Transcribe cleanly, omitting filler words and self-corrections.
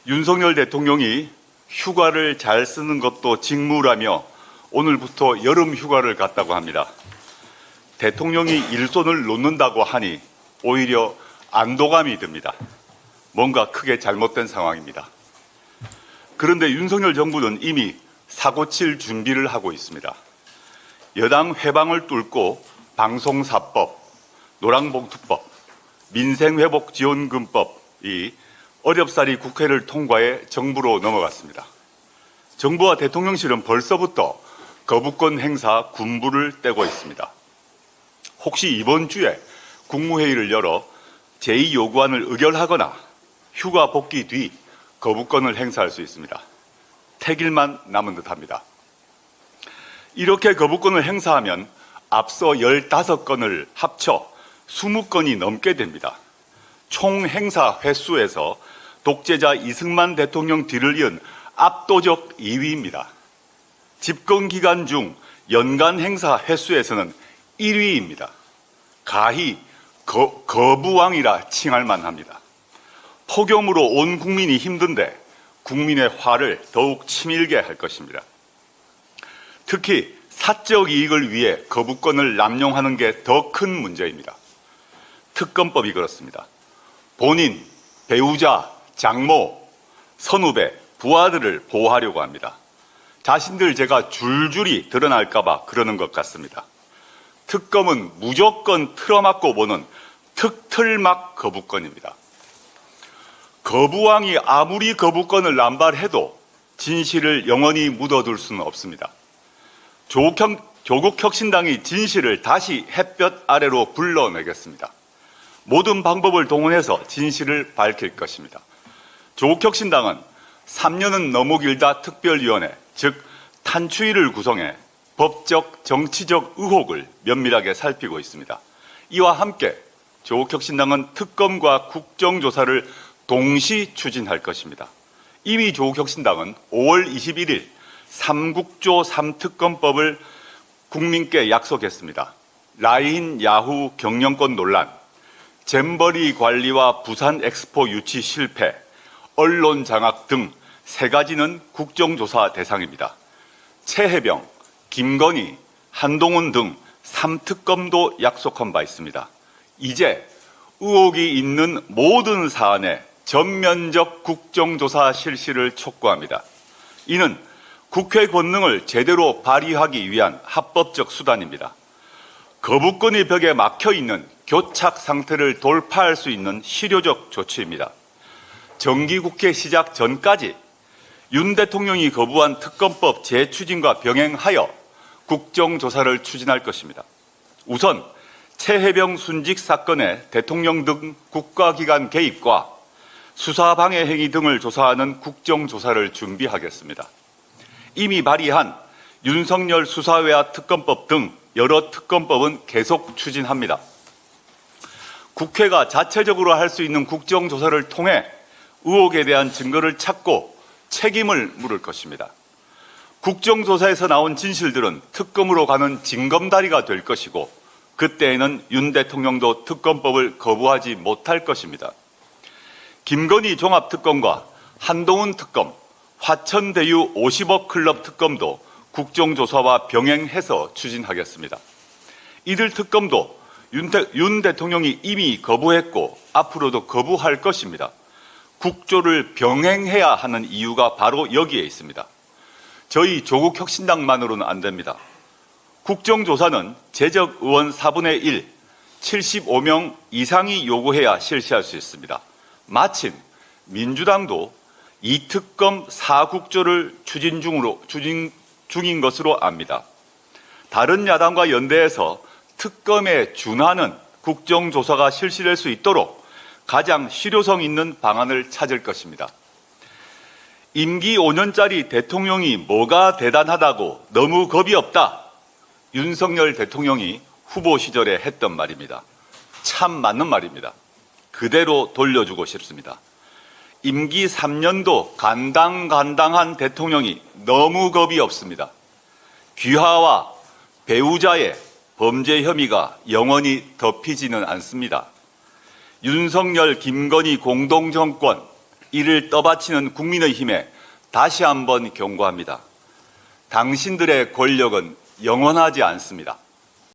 윤석열 대통령이 휴가를 잘 쓰는 것도 직무라며 오늘부터 여름 휴가를 갔다고 합니다. 대통령이 일손을 놓는다고 하니 오히려 안도감이 듭니다. 뭔가 크게 잘못된 상황입니다. 그런데 윤석열 정부는 이미 사고칠 준비를 하고 있습니다. 여당 회방을 뚫고 방송사법, 노랑봉투법, 민생회복지원금법이 어렵사리 국회를 통과해 정부로 넘어갔습니다. 정부와 대통령실은 벌써부터 거부권 행사 군부를 떼고 있습니다. 혹시 이번 주에 국무회의를 열어 제2요구안을 의결하거나 휴가 복귀 뒤 거부권을 행사할 수 있습니다. 택일만 남은 듯합니다. 이렇게 거부권을 행사하면 앞서 15건을 합쳐 20건이 넘게 됩니다. 총 행사 횟수에서 독재자 이승만 대통령 뒤를 이은 압도적 2위입니다. 집권 기간 중 연간 행사 횟수에서는 1위입니다. 가히 거부왕이라 칭할 만합니다. 폭염으로 온 국민이 힘든데 국민의 화를 더욱 치밀게 할 것입니다. 특히 사적 이익을 위해 거부권을 남용하는 게 더 큰 문제입니다. 특검법이 그렇습니다. 본인, 배우자, 장모, 선후배, 부하들을 보호하려고 합니다. 자신들 죄가 줄줄이 드러날까 봐 그러는 것 같습니다. 특검은 무조건 틀어막고 보는 특틀막 거부권입니다. 거부왕이 아무리 거부권을 남발해도 진실을 영원히 묻어둘 수는 없습니다. 조국혁신당이 진실을 다시 햇볕 아래로 불러내겠습니다. 모든 방법을 동원해서 진실을 밝힐 것입니다. 조국혁신당은 3년은 너무 길다 특별위원회, 즉 탄추위를 구성해 법적, 정치적 의혹을 면밀하게 살피고 있습니다. 이와 함께 조국혁신당은 특검과 국정조사를 동시 추진할 것입니다. 이미 조국혁신당은 5월 21일 삼국조 3특검법을 국민께 약속했습니다. 라인 야후 경영권 논란, 잼버리 관리와 부산 엑스포 유치 실패, 언론 장악 등 3가지는 국정조사 대상입니다. 최혜병, 김건희, 한동훈 등 3특검도 약속한 바 있습니다. 이제 의혹이 있는 모든 사안에 전면적 국정조사 실시를 촉구합니다. 이는 국회 권능을 제대로 발휘하기 위한 합법적 수단입니다. 거부권의 벽에 막혀있는 교착 상태를 돌파할 수 있는 실효적 조치입니다. 정기국회 시작 전까지 윤 대통령이 거부한 특검법 재추진과 병행하여 국정조사를 추진할 것입니다. 우선 최혜병 순직 사건의 대통령 등 국가기관 개입과 수사방해 행위 등을 조사하는 국정조사를 준비하겠습니다. 이미 발의한 윤석열 수사외화 특검법 등 여러 특검법은 계속 추진합니다. 국회가 자체적으로 할 수 있는 국정조사를 통해 의혹에 대한 증거를 찾고 책임을 물을 것입니다. 국정조사에서 나온 진실들은 특검으로 가는 징검다리가 될 것이고 그때에는 윤 대통령도 특검법을 거부하지 못할 것입니다. 김건희 종합특검과 한동훈 특검, 화천대유 50억 클럽 특검도 국정조사와 병행해서 추진하겠습니다. 이들 특검도 윤 대통령이 이미 거부했고 앞으로도 거부할 것입니다. 국조를 병행해야 하는 이유가 바로 여기에 있습니다. 저희 조국혁신당만으로는 안 됩니다. 국정조사는 재적 의원 4분의 1, 75명 이상이 요구해야 실시할 수 있습니다. 마침 민주당도 이 특검 4국조를 추진 중인 것으로 압니다. 다른 야당과 연대해서 특검에 준하는 국정조사가 실시될 수 있도록 가장 실효성 있는 방안을 찾을 것입니다. 임기 5년짜리 대통령이 뭐가 대단하다고 너무 겁이 없다. 윤석열 대통령이 후보 시절에 했던 말입니다. 참 맞는 말입니다. 그대로 돌려주고 싶습니다. 임기 3년도 간당간당한 대통령이 너무 겁이 없습니다. 귀하와 배우자의 범죄 혐의가 영원히 덮이지는 않습니다. 윤석열, 김건희 공동정권 이를 떠받치는 국민의힘에 다시 한번 경고합니다. 당신들의 권력은 영원하지 않습니다.